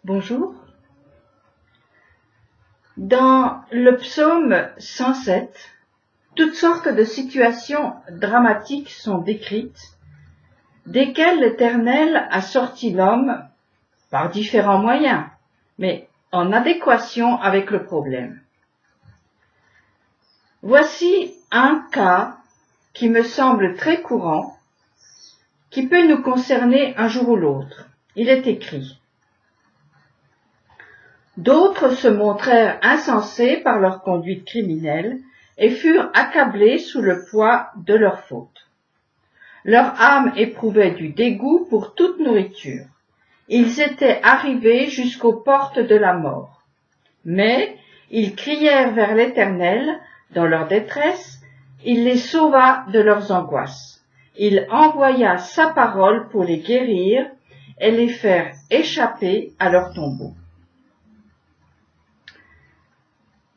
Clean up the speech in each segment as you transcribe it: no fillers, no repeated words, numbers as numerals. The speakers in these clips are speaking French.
Bonjour. Dans le psaume 107, toutes sortes de situations dramatiques sont décrites, desquelles l'Éternel a sorti l'homme par différents moyens, mais en adéquation avec le problème. Voici un cas qui me semble très courant, qui peut nous concerner un jour ou l'autre. Il est écrit: d'autres se montrèrent insensés par leur conduite criminelle et furent accablés sous le poids de leurs fautes. Leur âme éprouvait du dégoût pour toute nourriture. Ils étaient arrivés jusqu'aux portes de la mort. Mais ils crièrent vers l'Éternel dans leur détresse, il les sauva de leurs angoisses. Il envoya sa parole pour les guérir et les faire échapper à leur tombeau.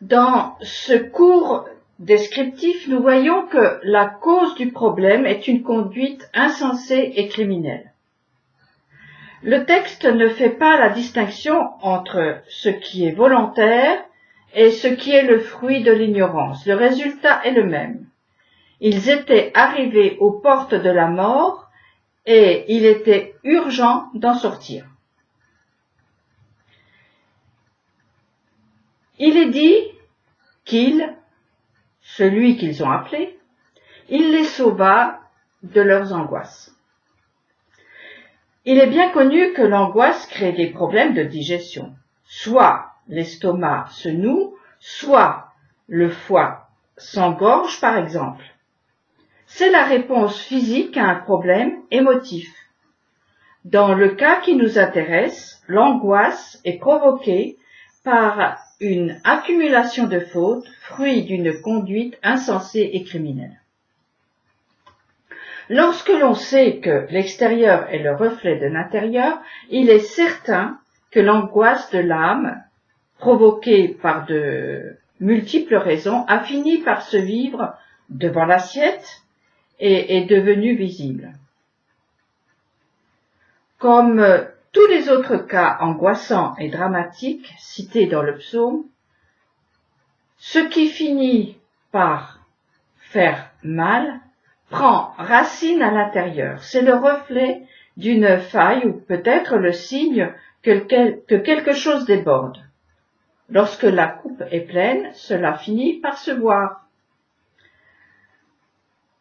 Dans ce court descriptif, nous voyons que la cause du problème est une conduite insensée et criminelle. Le texte ne fait pas la distinction entre ce qui est volontaire et ce qui est le fruit de l'ignorance. Le résultat est le même. Ils étaient arrivés aux portes de la mort et il était urgent d'en sortir. Il est dit celui qu'ils ont appelé, il les sauva de leurs angoisses. Il est bien connu que l'angoisse crée des problèmes de digestion. Soit l'estomac se noue, soit le foie s'engorge par exemple. C'est la réponse physique à un problème émotif. Dans le cas qui nous intéresse, l'angoisse est provoquée par une accumulation de fautes, fruit d'une conduite insensée et criminelle. Lorsque l'on sait que l'extérieur est le reflet de l'intérieur, il est certain que l'angoisse de l'âme, provoquée par de multiples raisons, a fini par se vivre devant l'assiette et est devenue visible. Comme tous les autres cas angoissants et dramatiques cités dans le psaume, ce qui finit par faire mal prend racine à l'intérieur. C'est le reflet d'une faille ou peut-être le signe que quelque chose déborde. Lorsque la coupe est pleine, cela finit par se voir.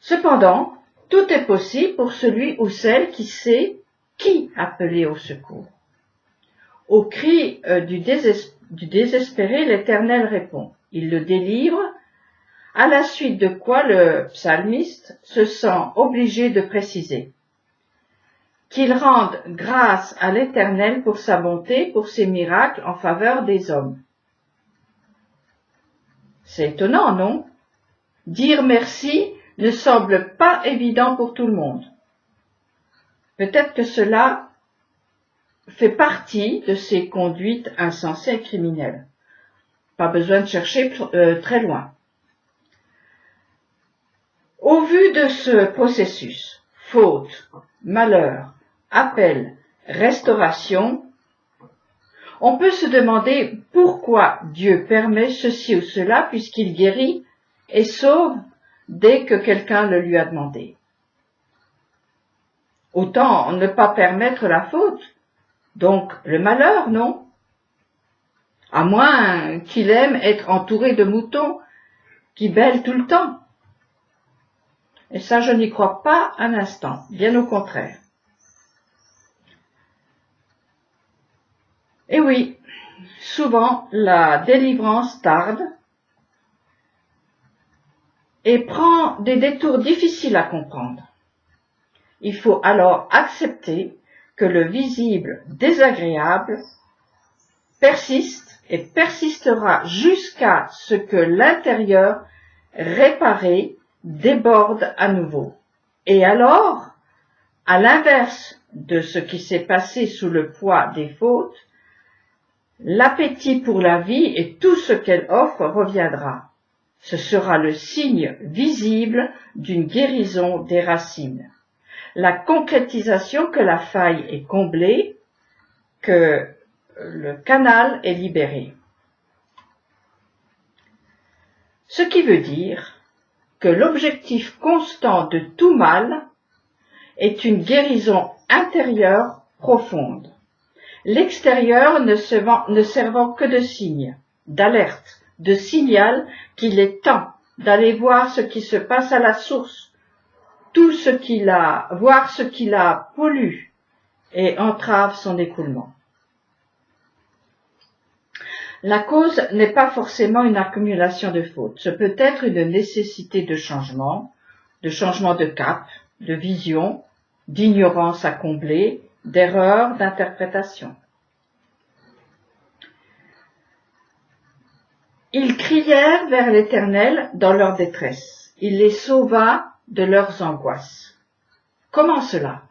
Cependant, tout est possible pour celui ou celle qui sait qui appeler au secours. Au cri du désespéré, l'Éternel répond. Il le délivre, à la suite de quoi le psalmiste se sent obligé de préciser qu'il rende grâce à l'Éternel pour sa bonté, pour ses miracles en faveur des hommes. C'est étonnant, non? Dire merci ne semble pas évident pour tout le monde. Peut-être que cela fait partie de ces conduites insensées et criminelles. Pas besoin de chercher très loin. Au vu de ce processus, faute, malheur, appel, restauration, on peut se demander pourquoi Dieu permet ceci ou cela puisqu'il guérit et sauve dès que quelqu'un le lui a demandé. Autant ne pas permettre la faute, donc le malheur, non? À moins qu'il aime être entouré de moutons qui bêlent tout le temps. Et ça, je n'y crois pas un instant, bien au contraire. Et oui, souvent la délivrance tarde et prend des détours difficiles à comprendre. Il faut alors accepter que le visible désagréable persiste et persistera jusqu'à ce que l'intérieur réparé déborde à nouveau. Et alors, à l'inverse de ce qui s'est passé sous le poids des fautes, l'appétit pour la vie et tout ce qu'elle offre reviendra. Ce sera le signe visible d'une guérison des racines. La concrétisation que la faille est comblée, que le canal est libéré. Ce qui veut dire que l'objectif constant de tout mal est une guérison intérieure profonde, l'extérieur ne servant que de signe, d'alerte, de signal qu'il est temps d'aller voir ce qui se passe à la source, voir ce qui la pollue et entrave son écoulement. La cause n'est pas forcément une accumulation de fautes, ce peut être une nécessité de changement de cap, de vision, d'ignorance à combler, d'erreur d'interprétation. Ils crièrent vers l'Éternel dans leur détresse. Il les sauva de leurs angoisses. Comment cela?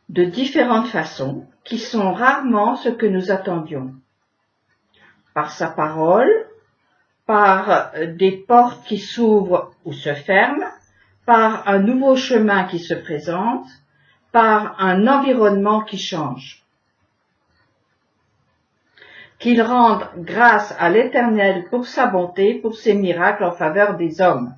De différentes façons, qui sont rarement ce que nous attendions. Par sa parole, par des portes qui s'ouvrent ou se ferment, par un nouveau chemin qui se présente, par un environnement qui change. Qu'ils rendent grâce à l'Éternel pour sa bonté, pour ses miracles en faveur des hommes.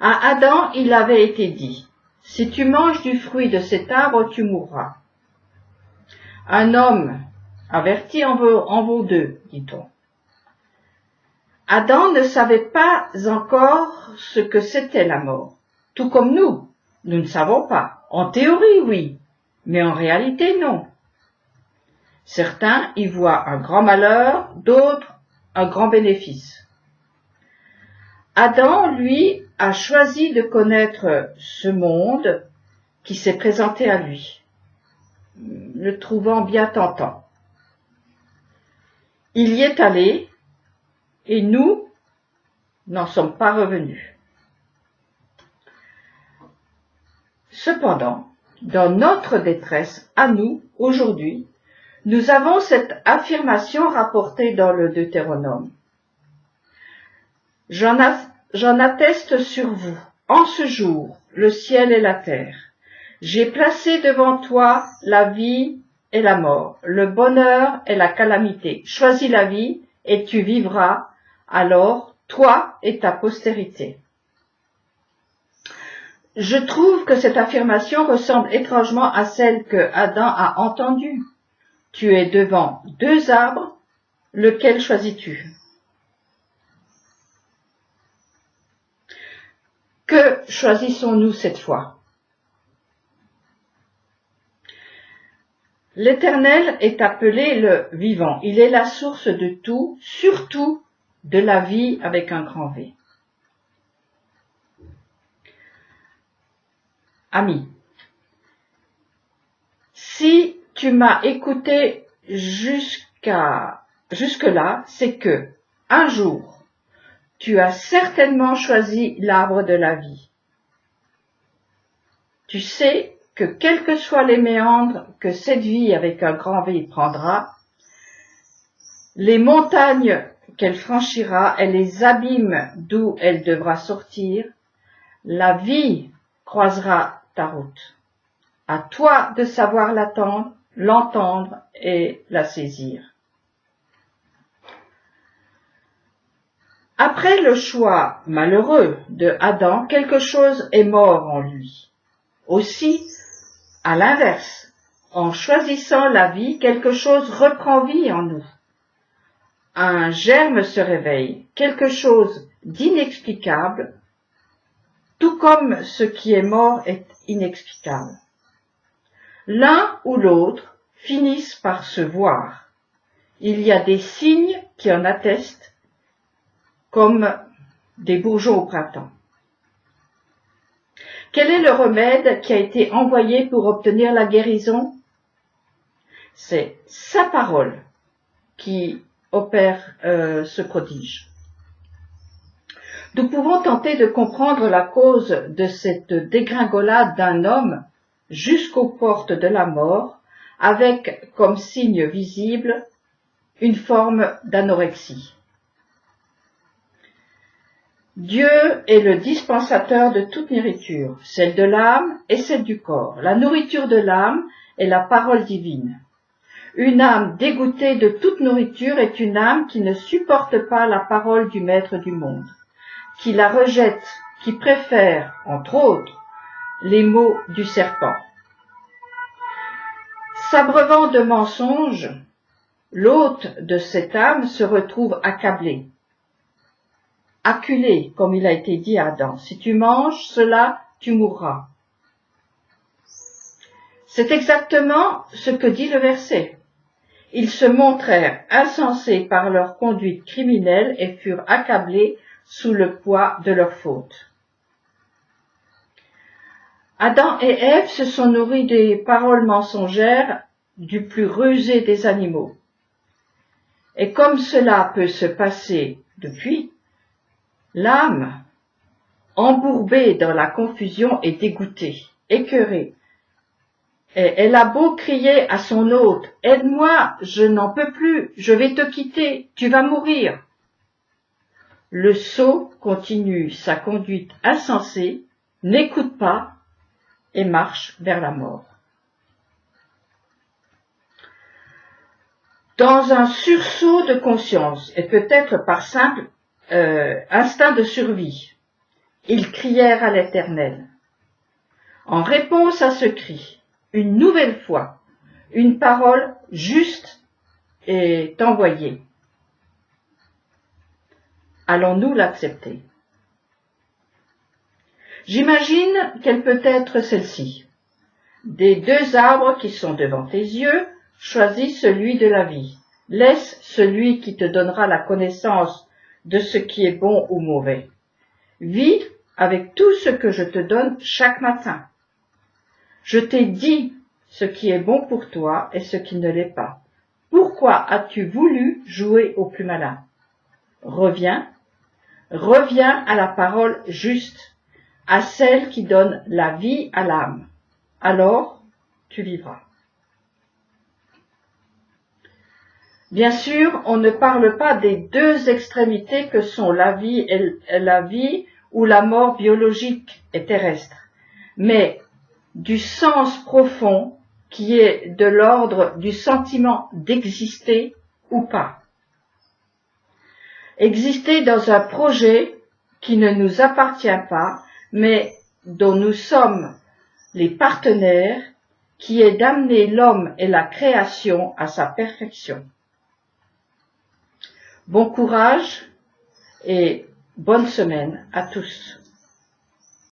À Adam, il avait été dit: si tu manges du fruit de cet arbre, tu mourras. Un homme averti en vaut deux, dit-on. Adam ne savait pas encore ce que c'était la mort, tout comme nous. Nous ne savons pas. En théorie, oui, mais en réalité, non. Certains y voient un grand malheur, d'autres un grand bénéfice. Adam, lui, a choisi de connaître ce monde qui s'est présenté à lui, le trouvant bien tentant. Il y est allé, et nous n'en sommes pas revenus. Cependant, dans notre détresse à nous, aujourd'hui, nous avons cette affirmation rapportée dans le Deutéronome. J'en atteste sur vous, en ce jour, le ciel et la terre. J'ai placé devant toi la vie et la mort, le bonheur et la calamité. Choisis la vie et tu vivras, alors toi et ta postérité. Je trouve que cette affirmation ressemble étrangement à celle que Adam a entendue. Tu es devant deux arbres, lequel choisis-tu? Que choisissons-nous cette fois? L'Éternel est appelé le vivant. Il est la source de tout, surtout de la vie avec un grand V. Ami, si tu m'as écouté jusque-là, c'est que, un jour, tu as certainement choisi l'arbre de la vie. Tu sais que quels que soient les méandres que cette vie avec un grand V prendra, les montagnes qu'elle franchira et les abîmes d'où elle devra sortir, la vie croisera ta route. À toi de savoir l'attendre, l'entendre et la saisir. Après le choix malheureux de Adam, quelque chose est mort en lui. Aussi, à l'inverse, en choisissant la vie, quelque chose reprend vie en nous. Un germe se réveille, quelque chose d'inexplicable, tout comme ce qui est mort est inexplicable. L'un ou l'autre finissent par se voir. Il y a des signes qui en attestent, comme des bourgeons au printemps. Quel est le remède qui a été envoyé pour obtenir la guérison? C'est sa parole qui opère ce prodige. Nous pouvons tenter de comprendre la cause de cette dégringolade d'un homme jusqu'aux portes de la mort, avec comme signe visible une forme d'anorexie. Dieu est le dispensateur de toute nourriture, celle de l'âme et celle du corps. La nourriture de l'âme est la parole divine. Une âme dégoûtée de toute nourriture est une âme qui ne supporte pas la parole du maître du monde, qui la rejette, qui préfère, entre autres, les mots du serpent. S'abreuvant de mensonges, l'hôte de cette âme se retrouve accablé, acculé, comme il a été dit à Adam. Si tu manges cela, tu mourras. C'est exactement ce que dit le verset. Ils se montrèrent insensés par leur conduite criminelle et furent accablés sous le poids de leur faute. Adam et Ève se sont nourris des paroles mensongères du plus rusé des animaux. Et comme cela peut se passer depuis, l'âme, embourbée dans la confusion, est dégoûtée, écœurée. Et elle a beau crier à son hôte, « Aide-moi, je n'en peux plus, je vais te quitter, tu vas mourir. » Le sot continue sa conduite insensée, n'écoute pas et marche vers la mort. Dans un sursaut de conscience, et peut-être par simple instinct de survie, ils crièrent à l'Éternel. En réponse à ce cri, une nouvelle fois, une parole juste est envoyée. Allons-nous l'accepter? J'imagine qu'elle peut être celle-ci. Des deux arbres qui sont devant tes yeux, choisis celui de la vie. Laisse celui qui te donnera la connaissance de ce qui est bon ou mauvais. Vis avec tout ce que je te donne chaque matin. Je t'ai dit ce qui est bon pour toi et ce qui ne l'est pas. Pourquoi as-tu voulu jouer au plus malin? Reviens à la parole juste, à celle qui donne la vie à l'âme. Alors, tu vivras. Bien sûr, on ne parle pas des deux extrémités que sont la vie ou la mort biologique et terrestre, mais du sens profond qui est de l'ordre du sentiment d'exister ou pas. Exister dans un projet qui ne nous appartient pas, mais dont nous sommes les partenaires, qui est d'amener l'homme et la création à sa perfection. Bon courage et bonne semaine à tous.